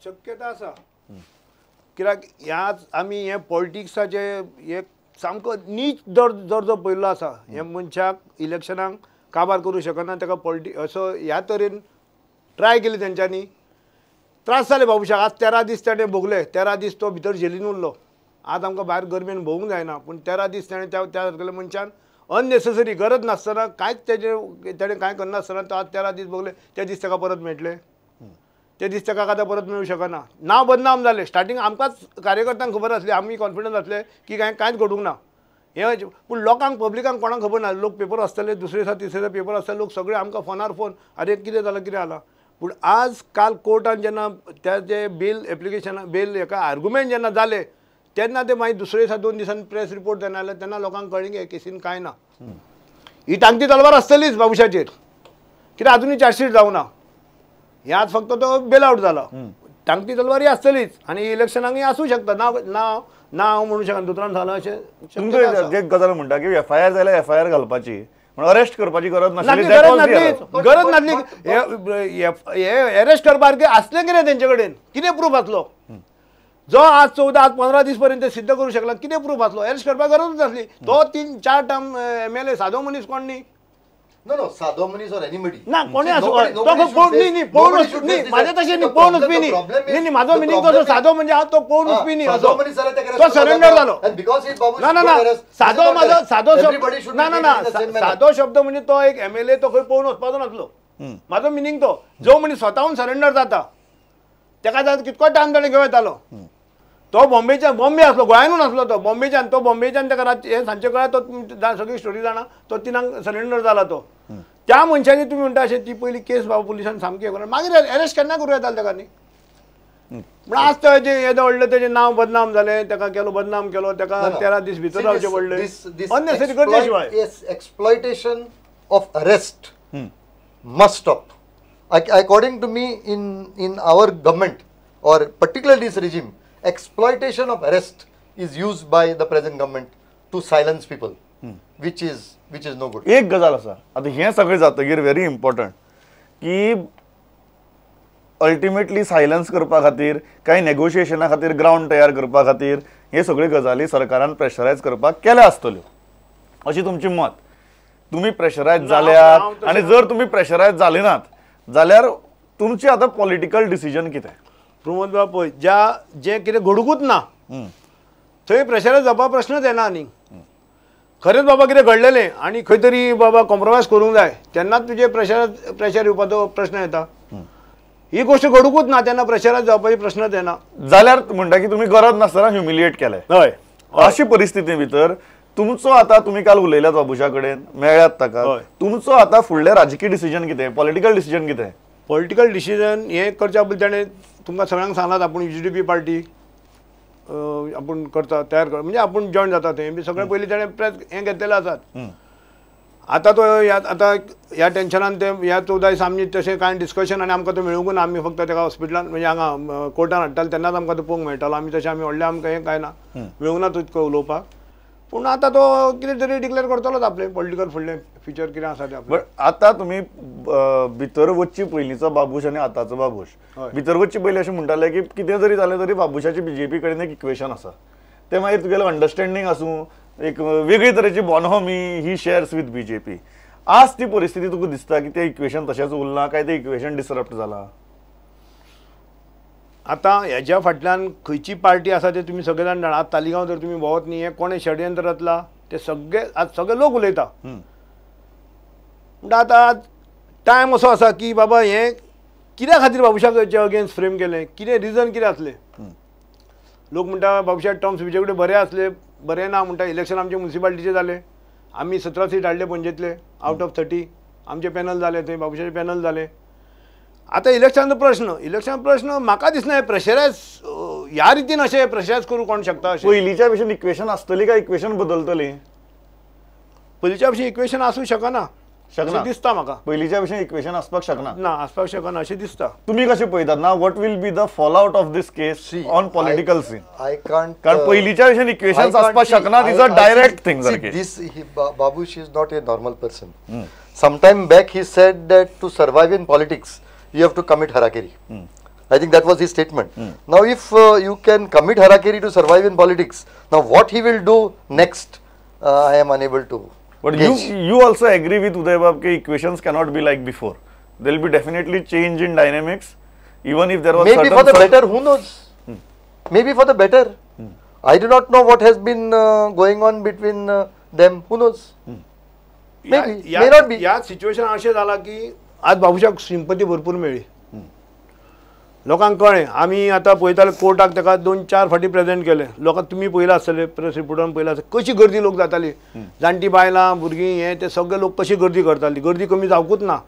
शक्यता आसा कित्याक ह्याच आमी हे पॉलिटिक्साचे एक सामको नीच दर्जो पयल्लो आसा हे मनशाक इलेक्शनाक काबार करूं शकना ताका असो ह्या तरेन ट्राय केली तेंच्यांनी त्रास जाले बाबूशाक आज 13 दीस ताणें भोगले 13 दीस तो भितर जेलीन उरलो आज आमकां भायर गरमेन भोवूंक जायना पूण 13 दीस ताणें त्या सारकेल्या मनशान अननेसेसरी गरज नासतना कांयच ताणें कांय करनासतना तो आज 13 दीस भोगले ते दीस ताका परत मेळटले ते दीस ताका आतां परत मेळूं शकना नांव बदनाम जालें स्टार्टींग आमकांच कार्यकर्त्यांक खबर आसली आमी कॉन्फिडंस आसले की कांयच घडूंक ना हे पूण लोकांक पब्लिकांक कोणाक खबर ना लोक पेपर आसतले दुसरे दिसा तिसरे दिसा पेपर आसतले लोक सगळे आमकां फोनार फोन अरे कितें जालां कितें जालां पूण आज काल कोर्टान जेन्ना जे बेल एप्लिकेशन बेल हेका आर्ग्युमेंट जेन्ना जाले तेन्ना ते मागीर दुसरे दिसा 2 दिसांनी प्रेस रिपोर्ट जेन्ना आयले तेन्ना लोकांक कळ्ळें की हे केसीन कांय ना ही टांगती तलवार आसतलीच बाबूशाचेर कित्याक आजुनूय चार्जशीट जावं ना हे आज फक्त तो बेल आउट जाला टांगती तलवार ही आसतलीच आनी इलेक्शनाकूय आसूं शकता ना हांव म्हणूं शकना दुसऱ्यान सांगलां अशें तुमकां गजाल म्हणटा की एफआयआर जाल्यार एफआयआर घालपाची अरेस्ट करपाची गरज नासली गरज नासली हे अरेस्ट करपाक आसलें कितें तेंचे कडेन कितें प्रूफ आसलो जो आज 14 आज 15 दीस पर्यंत सिद्ध करूं शकला कितें प्रूफ आसलो अरेस्ट करपाक गरजूच नासली तो 3-4 टर्म एमएलए सादो मनीस कोण न्ही No, सादो मनीस or anybody. ना कोणी असो तो पळोवन न्ही पळोवनूच न्ही माझे तशें न्ही पळोवनूच बी न्ही माझो मिनींग कसो सादो म्हणजे हांव तो पळोवनूच बी न्ही असो तो सरेंडर जालो ना सादो माझो सादो शब्द ना सादो शब्द म्हणजे तो एक एमएलए तो खंय पळोवन वचपाचो नासलो माझो मिनींग तो जो मनीस स्वताहून सरेंडर जाता ताका जाता कितको टायम ताणें घेवन येतालो तो बॉम्बे आसलो गोंयानूच आसलो तो बॉम्बेच्यान ताका हे सांजचे कळ्ळें तो सगळी स्टोरी जाणा तो तिनांक सरेंडर जाला तो त्या मनशाची तुमी म्हणटा अशें ती पयली केस बाबा पुलिसान सामकी हे करून मागीर अरेस्ट केन्ना करूं येताले ताका न्ही पूण आज तेजें येदो व्हडलें तेजें नांव बदनाम जालें ताका केलो बदनाम केलो ताका 13 दीस भितर रावचें पडलें अननेसेसरी गरजे शिवाय exploitation of arrest must stop according to me in our government और particularly this regime exploitation of arrest is used by the present government to silence people which is no good. एक गजाल आसा आता हे सगळे जातकीर व्हेरी इम्पॉर्टंट की ultimately silence करपा खातीर काही नेगोशिएशना खातीर ग्राउंड तयार करपा खातीर हे सगळे गजाली सरकारान प्रेशरायज करपाक केल्या आसतल्यो अशी तुमची मत तुम्ही प्रेशरायज जाल्यात आणि जर तुम्ही प्रेशरायज जाले नात जाल्यार तुमची आता पॉलिटिकल डिसिजन कितें प्रमोद बाबा पळय जे कितें घडूंकूच ना थंय प्रेशरायज जावपा प्रश्नच येना न्ही खरेंच बाबा कितें घडलेलें आनी खंय तरी बाबा कॉम्प्रोमायज करूंक जाय तेन्नाच तुजे प्रेशर येवपाचो प्रश्न येता ही गोष्ट घडूंकूच ना तेन्ना प्रेशरायज जावपाची प्रश्नच येना जाल्यार म्हणटा की तुम्ही गरज नासतना ह्युमिलिएट केलें हय अशी परिस्थिती भितर तुमचो आता तुम्ही काल उलयल्यात बाबुशा कडेन मेळ्ळ्यात ताका तुमचो आता फुडलें राजकीय डिसिजन कितें पॉलिटिकल डिसिजन कितें पॉलिटिकल डिसिजन हे करच्या बद्दल ताणें तुमकां सगळ्यांक सांगलात आपूण UGDP पार्टी आपूण करता तयार कर म्हणजे आपूण जॉयन जाता थंय बी सगळें पयलीं ताणें प्रेस हें घेतलेलें आसात आतां तो आतां ह्या टेन्शनान ते ह्या 14 दीस आमची तशें कांय डिस्कशन आनी आमकां तो मेळूंक ना आमी फक्त ताका हॉस्पिटलान म्हणजे हांगा कोर्टान हाडटाले तेन्नाच आमकां तो पळोवंक मेळटालो आमी तशें आमी व्हडलें आमकां हें कांय ना मेळूंक ना तितको उलोवपाक पूण आतां तो कितें तरी डिक्लेअर करतलोच आपलें पॉलिटिकल फुडलें फ्युचर कितें आसा तें आपलें आतां तुमी भितर वच्ची पयलींचो बाबूश आनी आतांचो बाबूश भितर वच्ची पयलीं अशें म्हणटाले की कितें जरी जालें तरी बाबूशाची BJP कडेन एक इक्वेशन आसा तें मागीर तुगेलें अंडरस्टँडींग आसूं एक वेगळी तरेची बॉनहोमी ही शेअर्स विथ BJP आज ती परिस्थिती तुका दिसता की तें इक्वेशन तशेंच उरलां काय तें इक्वेशन डिसरप्ट जालां आतां हेज्या फाटल्यान खंयची पार्टी आसा ते तुमी सगळे जाण जाणा आतां तालिगांव जर तुमी भोंवत न्ही हें कोणें षडयंत्र रचलां ते सगळे आज सगळे लोक उलयता पूण आतां टायम असो आसा की बाबा हें कित्या खातीर बाबूशाक अगेन्स्ट फ्रेम केलें कितें रिजन कितें आसलें लोक म्हणटा बाबूशा टर्म्स बीजे कडेन बरे आसले बरे ना म्हणटा इलेक्शन आमचे म्युनिसिपालिटीचे जाले आमी 17 सीट हाडले पणजेंतले आउट ऑफ 30 आमचे पॅनल जाले थंय बाबूशाचे पॅनल जाले आतां इलेक्शनाचो प्रश्न म्हाका दिसना हे प्रेशरायज ह्या रितीन अशें प्रेशरायज करूं कोण शकता पयलींच्या भशेन इक्वेशन आसतली काय इक्वेशन बदलतली पयलींच्या भशेन इक्वेशन आसूं शकना दिसता म्हाका पयलींच्या भशेन इक्वेशन आसपाक शकना ना आसपाक शकना अशें दिसता तुमी कशें पळयतात ना what will be the fall out of this case on political scene कारण पयलींच्या भशेन इक्वेशन्स आसपाक शकना this a direct thing this Babush is not a normal person. Sometime back he said that to survive in politics you have to commit harakiri. I think that was his statement. Now, if you can commit harakiri to survive in politics, now what he will do next, I am unable to. But gauge. you also agree with Uday Bab that equations cannot be like before. There will be definitely change in dynamics, even if there was Maybe for the better, who knows? Maybe for the better. I do not know what has been going on between them. Who knows? Maybe, may not be. या situation अशें जाला की आज बाबूशाक sympathy भरपूर मेळ्ळी. लोकांक कळ्ळें आमी आतां पळयताले कोर्टाक ताका 2-4 फावटी प्रेजेंट केले. लोकांक तुमी पळयलां आसतले प्रेस रिपोर्टान पळयलां आसतलें कशी गर्दी लोक जाताली. जाणटी बायलां भुरगीं हे ते सगळे लोक कशी गर्दी करताली. गर्दी कमी जावंकूच ना.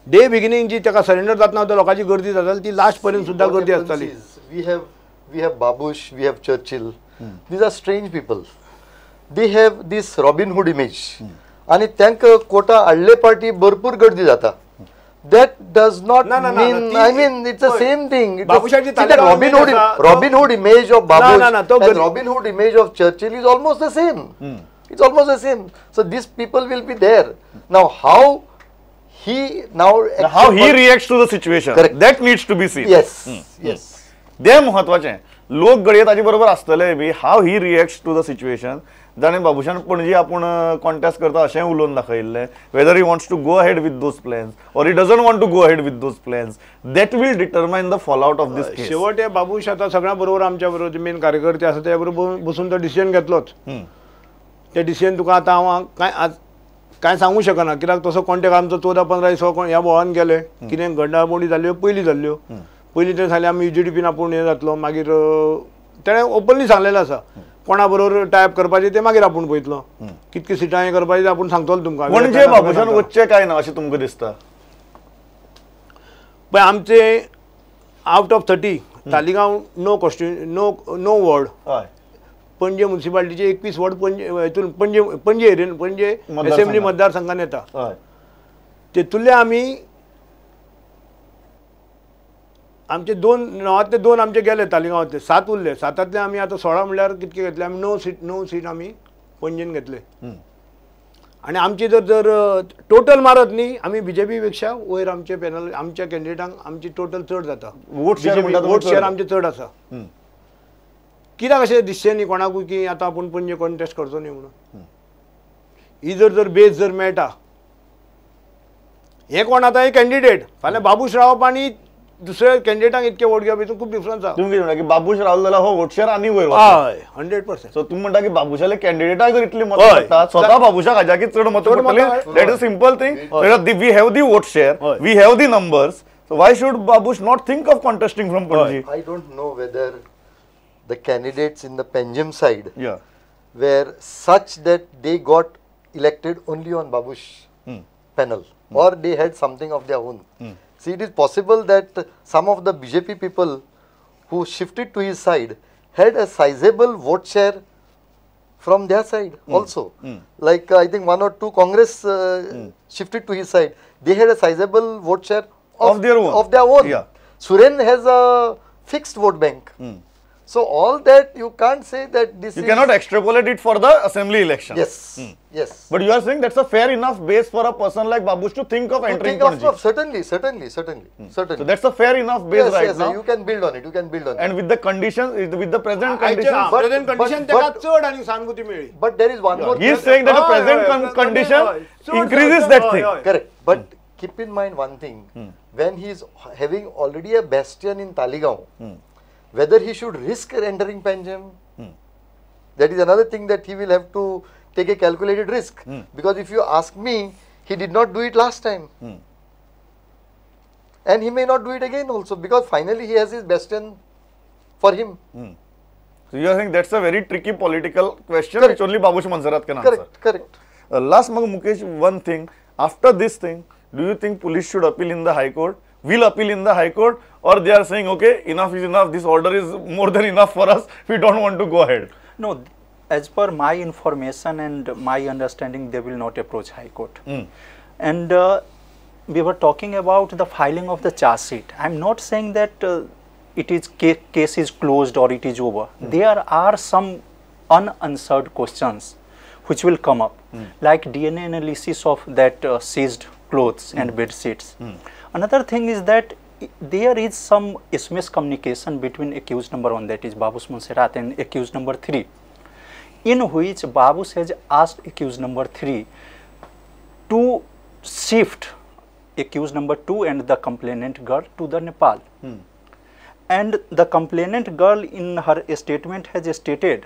डे बिगिनींग जी ताका सरेंडर जातना त्या लोकांची गर्दी जाताली ती लास्ट पर्यंत सुद्दां गर्दी आसताली. We have Babush, we have Churchill. These are strange people. They have this Robin Hood image. आणि त्यांक कोटा हाडले पार्टी भरपूर गर्दी जाता. That does not mean. I mean, it's the same thing. Robin Hood image of Babush and Robin Hood image of Churchill is almost the same. It's almost the same. So these people will be there. Now how he reacts to the situation. Correct. That needs to be seen. Yes. Yes. ते महत्वाचे. लोक गडये ताजे बरोबर आसतले बी. How he reacts to the situation. जाणे बाबूशान पणजी आपण contest करता अशें उलोवन दाखयल्ले. Whether he wants to go ahead with those plans or he doesn't want to go ahead with those plans, that will determine the fallout of this case. शेवट हे बाबूश आता सगळ्या बरोबर आमच्या बरोबर जे मेन कार्यकर्ते आसा त्या बरोबर बसून तो डिसिजन घेतलोच. ते डिसिजन तुका आतां हांव काय सांगू शकना कित्याक तसो कॉन्टेक्ट आमचो 14-15 दिस ह्या भोवान गेले. कितें घडणावळी जाल्यो पयलीं जाल्यो. पयलीं ते सांगलें आमी UGDPन आपूण हें जातलो. मागीर तेणें ओपनली सांगलेलें आसा कोणा बरोबर टायप करपाचें ते मागीर आपूण पळयतलो. कितकी सिटां हें करपाचें तें आपूण सांगतलो तुमकां. म्हणजे बाबूशान वच्चें काय ना अशें तुमकां दिसता? पण आमचे आउट ऑफ 30 तालिगांव नो वॉर्ड. पणजे म्युनिसिपालिटीचे 21 वॉर्ड पणजे एरियन पणजे असेंब्ली मतदारसंघान येता. तेतूंतले आमी आमचे 9 दोन आमचे गेले तालिगांवांतले 7 उरले. 7तले आमी आतां 16 म्हणल्यार कितके घेतले आमी 9 सीट आमी पणजेन घेतले. आनी आमची जर टोटल मारत न्ही आमी BJP पेक्षा वयर आमचे पॅनल आमच्या कॅन्डिडेटांक आमची टोटल चड जाता. वोट शेअर आमचे चड आसा. कित्याक अशें दिसचें न्ही कोणाकूय की आतां आपूण पणजे कॉन्टेस्ट करचो न्ही म्हणून. ही जर बेस जर मेळटा हे कोण आतां हे कॅन्डिडेट फाल्यां बाबूश रावप आनी दुसऱ्या कॅन्डिडेटांक इतके वोट घेवप हितून खूब डिफरन्स आसा. तुम्ही म्हणटा की बाबूश रावलो जाल्यार हो वोट शेअर आनी वयर हय 100%. सो तुम्ही म्हणटा की बाबूशाले कॅन्डिडेटाक जर इतली मतां पडटात स्वता बाबूशाक हाज्या की चड मतां पडटली. That is simple thing. We have the vote share, we have the numbers. So why should Babush not think of contesting from Panji? I don't know whether the candidates in the Panjim side were such that they got elected only on Babush panel or they had something of their own. See, it is possible that some of the BJP people who shifted to his side had a sizable vote share from their side also. Like I think 1 or 2 Congress shifted to his side. They had a sizable vote share of their own. Suren has a fixed vote bank. So all that you can't say that this. You cannot extrapolate it for the assembly election. Yes, yes. But you are saying that's a fair enough base for a person like Babush to think of entering Panji. Certainly. So that's a fair enough base right now. You can build on it. And with the conditions, with the present conditions. Present condition तेका चड आनी सानुभूती मेळ्ळी. But there is one more. He is saying that the present condition increases that thing. Correct. But keep in mind one thing. When he is having already a bastion in Taligaon, whether he should risk entering Panjim, that is another thing that he will have to take a calculated risk. Because if you ask me, he did not do it last time. And he may not do it again also because finally he has his bastion for him. So you are saying that's a very tricky political question which only Babush Mansarat can answer. Correct. Last Mukesh, one thing, after this thing, do you think police should appeal in the High Court? Will appeal in the High Court, or they are saying, okay, enough is enough, this order is more than enough for us, we don't want to go ahead? No, as per my information and my understanding, they will not approach High Court. And we were talking about the filing of the charge sheet. I am not saying that it is case is closed or it is over. There are some unanswered questions which will come up, like DNA analysis of that seized clothes and bed sheets. Another thing is that there is some miscommunication between accused number 1, that is Babush Monserrat, and accused number 3, in which Babush has asked accused number 3 to shift accused number 2 and the complainant girl to the Nepal. And the complainant girl in her statement has stated,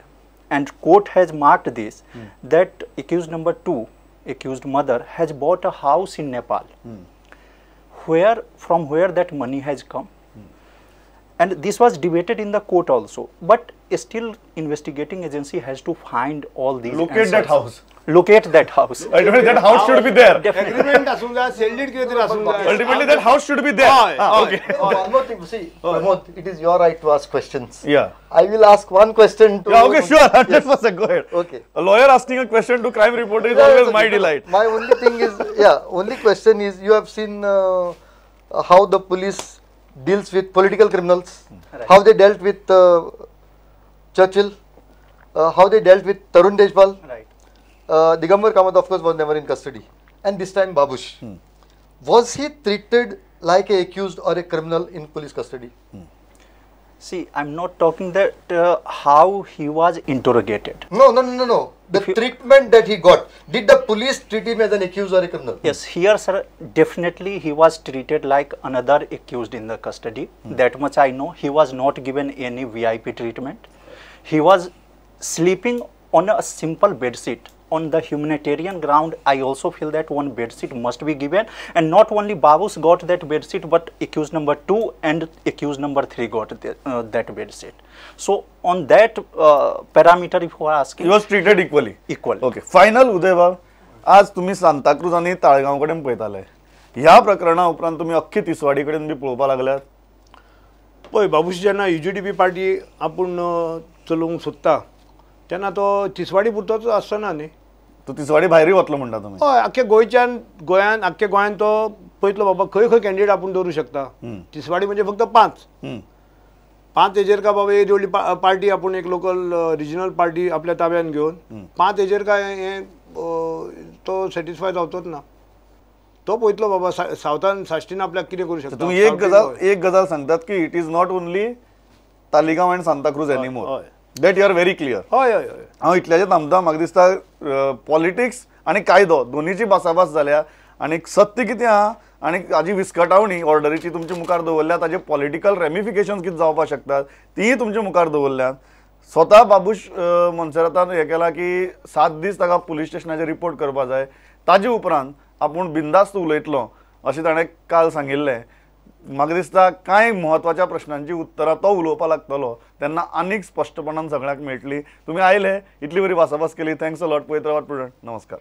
and court has marked this, that accused number 2, accused mother, has bought a house in Nepal, from where that money has come. And this was debated in the court also, but still investigating agency has to find all these Locate answers. that house. Locate that house. Ultimately, that house should be there. Agreement aसून जाय, selded कितें तरी aसून जाय. Ultimately, that house should be there. Okay. One more thing, see, Pramod, it is your right to ask questions. Yeah. I will ask one question to. Yeah. Okay. Sure. 100%. Go ahead. Okay. A lawyer asking a question to crime reporter is always my delight. My only thing is, only question is, you have seen how the police deals with political criminals, how they dealt with Churchill, how they dealt with Tarun Deshpal. Right. Digambar Kamath, of course, was never in custody. And this time Babush. Was he treated like a accused or a criminal in police custody? See, I'm not talking that how he was interrogated. No. The treatment that he got. Did the police treat him as an accused or a criminal? Yes, here, sir, definitely he was treated like another accused in the custody. That much I know. He was not given any VIP treatment. He was sleeping on a simple bed sheet. On the humanitarian ground, I also feel that one bed sheet must be given, and not only Babush got that bed sheet, but accused number 2 and accused number 3 got that bed sheet. So on that parameter, if you are asking, He was treated equally. equal. Okay final उदयबाब, आज तुम्ही सांताक्रूज आणि ताळगांव कडेन पळयताले. ह्या प्रकरणा उपरांत तुम्ही अख्खी तिसवाडी कडेन बी पळोवपा लागल्यात. पळय, बाबूश जेन्ना UGDP पार्टी आपूण चलोवंक सोदता तेन्ना तो तिसवाडी पुरतोच आसना न्ही. तो तिसवाडी भायरूय वतलो म्हणटा तुम्ही. हय, आख्ख्या आख्ख्या गोंयान तो पळयतलो बाबा खंय कॅन्डिडेट आपूण दवरूं शकता. तिसवाडी म्हणजे फक्त 5 हेजेर का बाबा येदी व्हडली पार्टी आपूण एक लोकल रिजनल पार्टी आपल्या ताब्यान घेवन 5 हेजेर काय हे तो सॅटिस्फाय जावचोच ना. तो पळयतलो बाबा सावथान साश्टीन आपल्याक कितें करूं शकता. तुम्ही एक गजाल सांगतात की it is not only Taleigao and Santa Cruz anymore. That you are very clear. हय. हांव इतल्याचें थांबता. म्हाका दिसता पॉलिटिक्स आनी कायदो दोनीची भासाभास जाल्या आनी सत्य कितें आहा आनी हाजी विस्कटावणी ऑर्डरीची तुमच्या मुखार दवरल्या, ताजे पॉलिटिकल रेमिफिकेशन्स कितें जावपाक शकतात तीय तुमच्या मुखार दवरल्यात. स्वता बाबूश मोन्सेरातान हें केलां की 7 दीस ताका पुलीस स्टेशनाचेर रिपोर्ट करपा जाय. ताजे उपरांत आपूण बिंदास्त उलयतलो अशें ताणें काल सांगिल्लें. म्हाका दिसता कांय म्हत्वाच्या प्रश्नांची उत्तरां तो उलोवपा लागतलो तेन्ना आनीक स्पश्टपणान सगळ्यांक मेळटली. तुमी आयले, इतली बरी भासाभास केली. Thanks a lot. पळयत रावात प्रुडंट. नमस्कार.